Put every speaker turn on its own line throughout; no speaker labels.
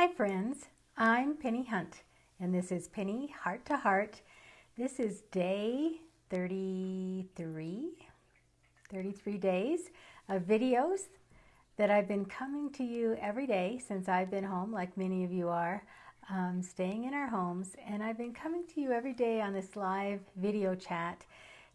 Hi friends, I'm Penny Hunt, and this is Penny Heart to Heart. This is day 33 days of videos that I've been coming to you every day since I've been home, like many of you are, staying in our homes. And I've been coming to you every day on this live video chat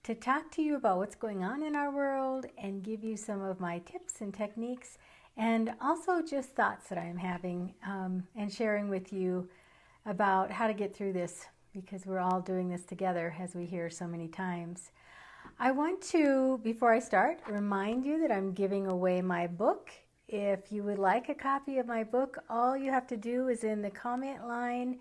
to talk to you about what's going on in our world and give you some of my tips and techniques, and also just thoughts that I'm having and sharing with you about how to get through this, because we're all doing this together, as we hear so many times. I want to, before I start, remind you that I'm giving away my book. If you would like a copy of my book, all you have to do is in the comment line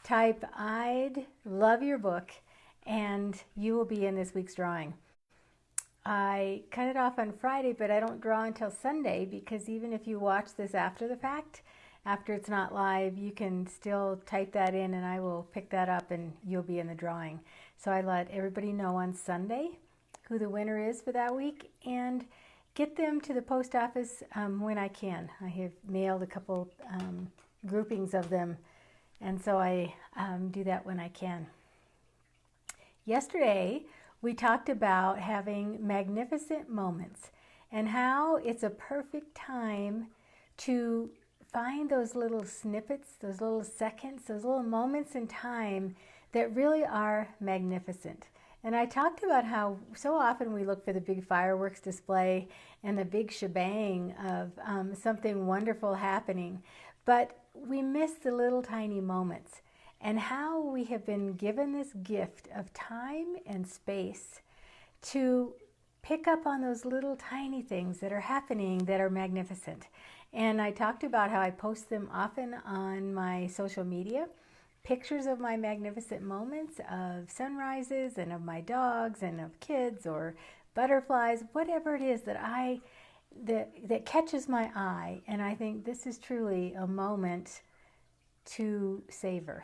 type "I'd love your book," and you will be in this week's drawing. I cut it off on Friday, but I don't draw until Sunday, because even if you watch this after the fact, after it's not live, you can still type that in and I will pick that up and you'll be in the drawing. So I let everybody know on Sunday who the winner is for that week, and get them to the post office when I can. I have mailed a couple groupings of them, and so I do that when I can. Yesterday, we talked about having magnificent moments and how it's a perfect time to find those little snippets, those little seconds, those little moments in time that really are magnificent. And I talked about how so often we look for the big fireworks display and the big shebang of something wonderful happening, but we miss the little tiny moments, and how we have been given this gift of time and space to pick up on those little tiny things that are happening that are magnificent. And I talked about how I post them often on my social media, pictures of my magnificent moments, of sunrises and of my dogs and of kids or butterflies, whatever it is that catches my eye. And I think this is truly a moment to savor.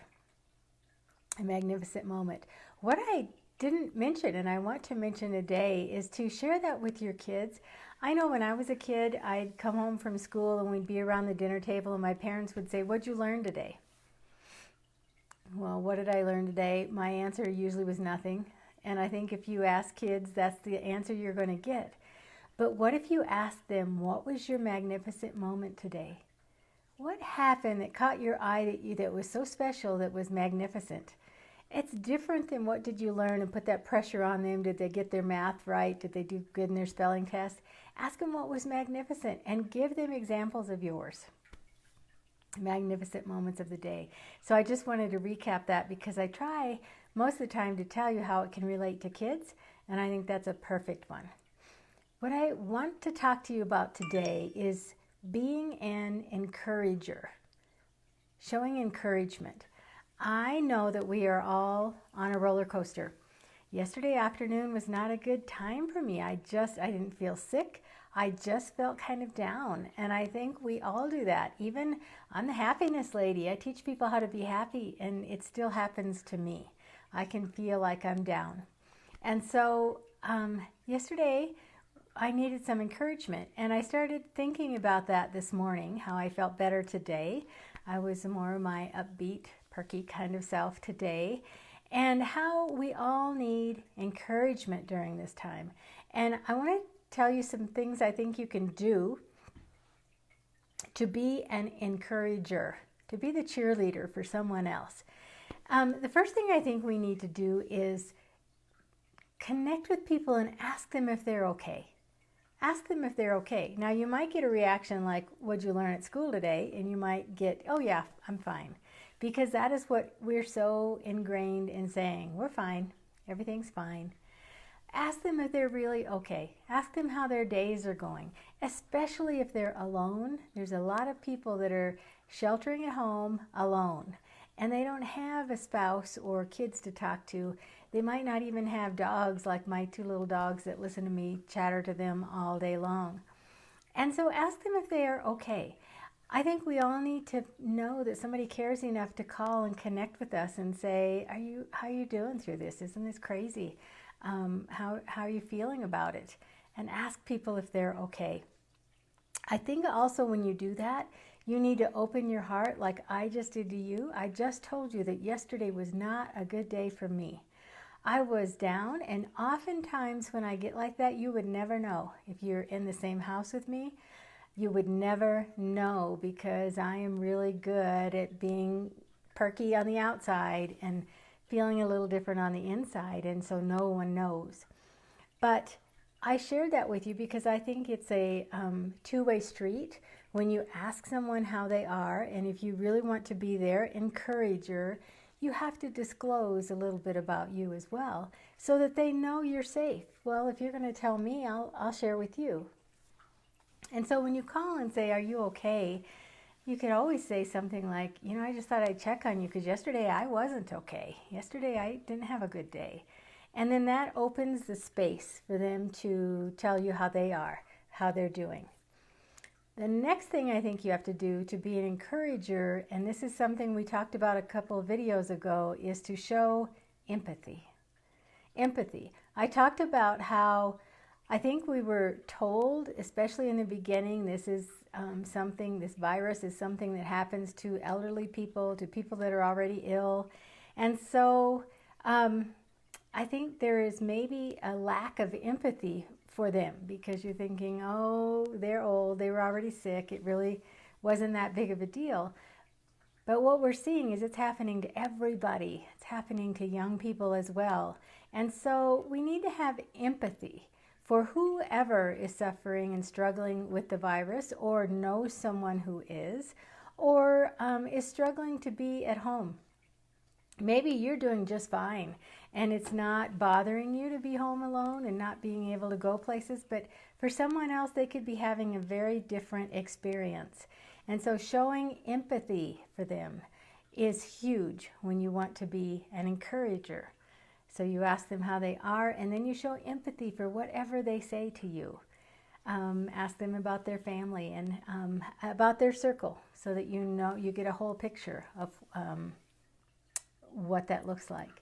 A magnificent moment. What I didn't mention, and I want to mention today, is to share that with your kids. I know when I was a kid, I'd come home from school and we'd be around the dinner table and my parents would say, "What'd you learn today?" Well, what did I learn today? My answer usually was nothing. And I think if you ask kids, that's the answer you're going to get. But what if you ask them, what was your magnificent moment today? What happened that caught your eye that was so special, that was magnificent? It's different than what did you learn and put that pressure on them. Did they get their math right? Did they do good in their spelling test? Ask them what was magnificent and give them examples of yours. Magnificent moments of the day. So I just wanted to recap that, because I try most of the time to tell you how it can relate to kids, and I think that's a perfect one. What I want to talk to you about today is being an encourager, showing encouragement. I know that we are all on a roller coaster. Yesterday afternoon was not a good time for me. I didn't feel sick. I just felt kind of down. And I think we all do that. Even I'm the happiness lady. I teach people how to be happy, and it still happens to me. I can feel like I'm down. And so yesterday I needed some encouragement, and I started thinking about that this morning, how I felt better today. I was more my upbeat, perky kind of self today, and how we all need encouragement during this time. And I want to tell you some things I think you can do to be an encourager, to be the cheerleader for someone else. The first thing I think we need to do is connect with people and ask them if they're okay. Ask them if they're okay. Now, you might get a reaction like, "What'd you learn at school today?" And you might get, "Oh yeah, I'm fine." Because that is what we're so ingrained in saying. We're fine. Everything's fine. Ask them if they're really okay. Ask them how their days are going, especially if they're alone. There's a lot of people that are sheltering at home alone, and they don't have a spouse or kids to talk to. They might not even have dogs, like my two little dogs that listen to me chatter to them all day long. And so ask them if they are okay. I think we all need to know that somebody cares enough to call and connect with us and say, how are you doing through this? Isn't this crazy? How are you feeling about it? And ask people if they're okay. I think also when you do that, You need to open your heart like I just did to you. I just told you that yesterday was not a good day for me. I was down, and oftentimes when I get like that, you would never know. If you're in the same house with me, you would never know, because I am really good at being perky on the outside and feeling a little different on the inside, and so no one knows. But I shared that with you because I think it's a two-way street. When you ask someone how they are, and if you really want to be their encourager, you have to disclose a little bit about you as well so that they know you're safe. Well, if you're going to tell me, I'll share with you. And so when you call and say, are you okay? You could always say something like, I just thought I'd check on you because yesterday I wasn't okay. Yesterday I didn't have a good day. And then that opens the space for them to tell you how they are, how they're doing. The next thing I think you have to do to be an encourager, and this is something we talked about a couple of videos ago, is to show empathy. Empathy. I talked about how I think we were told, especially in the beginning, this virus is something that happens to elderly people, to people that are already ill. And so I think there is maybe a lack of empathy for them because you're thinking, oh, they're old, they were already sick, it really wasn't that big of a deal. But what we're seeing is it's happening to everybody. It's happening to young people as well. And so we need to have empathy for whoever is suffering and struggling with the virus, or knows someone who is, or is struggling to be at home. Maybe you're doing just fine and it's not bothering you to be home alone and not being able to go places, but for someone else they could be having a very different experience. And so showing empathy for them is huge when you want to be an encourager. So you ask them how they are, and then you show empathy for whatever they say to you. Ask them about their family and about their circle so that you get a whole picture of what that looks like.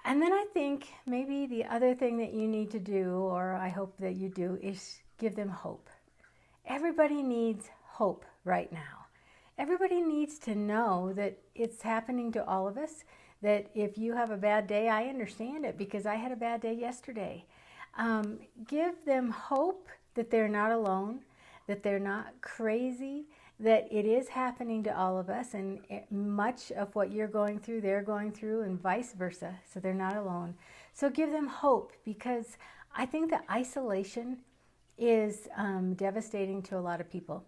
And then I think maybe the other thing that you need to do, or I hope that you do, is give them hope. Everybody needs hope right now. Everybody needs to know that it's happening to all of us, that if you have a bad day, I understand it because I had a bad day yesterday. Give them hope that they're not alone, that they're not crazy, that it is happening to all of us, and much of what you're going through, they're going through, and vice versa, so they're not alone. So give them hope, because I think that isolation is devastating to a lot of people.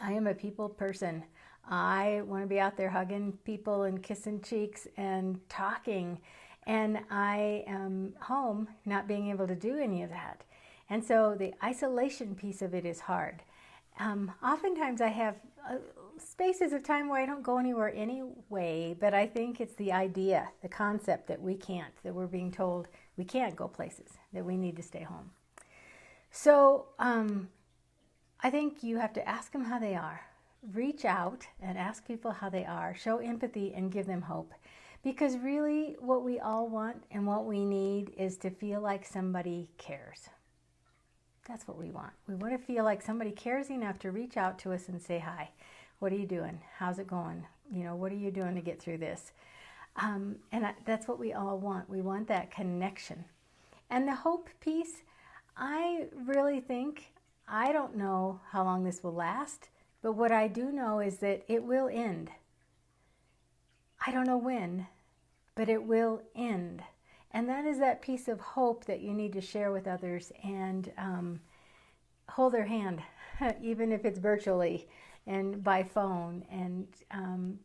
I am a people person. I want to be out there hugging people and kissing cheeks and talking, and I am home not being able to do any of that. And so the isolation piece of it is hard. Oftentimes I have spaces of time where I don't go anywhere anyway, but I think it's the idea, the concept that we're being told we can't go places, that we need to stay home. So I think you have to ask them how they are. Reach out and ask people how they are. Show empathy and give them hope. Because really what we all want and what we need is to feel like somebody cares. That's what we want. We want to feel like somebody cares enough to reach out to us and say, hi, what are you doing? How's it going? What are you doing to get through this? That's what we all want. We want that connection. And the hope piece, I really think, I don't know how long this will last, but what I do know is that it will end. I don't know when, but it will end. And that is that piece of hope that you need to share with others and hold their hand, even if it's virtually and by phone, and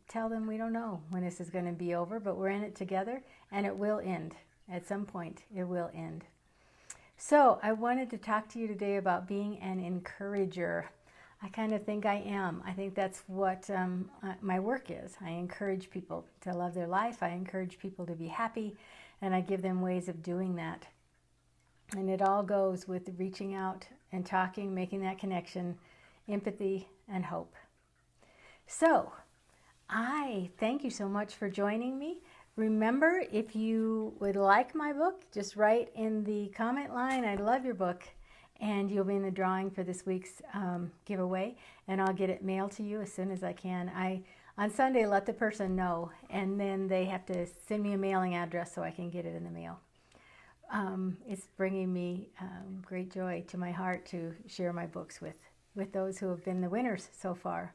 tell them we don't know when this is going to be over, but we're in it together and it will end. At some point, it will end. So I wanted to talk to you today about being an encourager. I kind of think I am. I think that's what my work is. I encourage people to love their life. I encourage people to be happy. And I give them ways of doing that. And it all goes with reaching out and talking, making that connection, empathy, and hope. So, I thank you so much for joining me. Remember, if you would like my book, just write in the comment line, I love your book. and you'll be in the drawing for this week's giveaway, and I'll get it mailed to you as soon as I can. On Sunday, let the person know, and then they have to send me a mailing address so I can get it in the mail. It's bringing me great joy to my heart to share my books with those who have been the winners so far.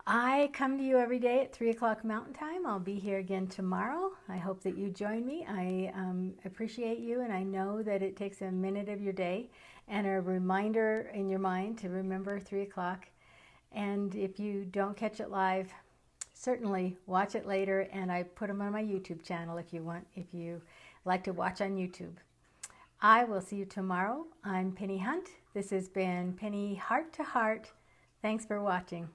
I come to you every day at 3 o'clock Mountain Time. I'll be here again tomorrow. I hope that you join me. I appreciate you, and I know that it takes a minute of your day and a reminder in your mind to remember 3 o'clock. And if you don't catch it live, certainly watch it later, and I put them on my YouTube channel if you like to watch on YouTube. I will see you tomorrow. I'm Pennie Hunt. This has been Pennie Heart to Heart. Thanks for watching.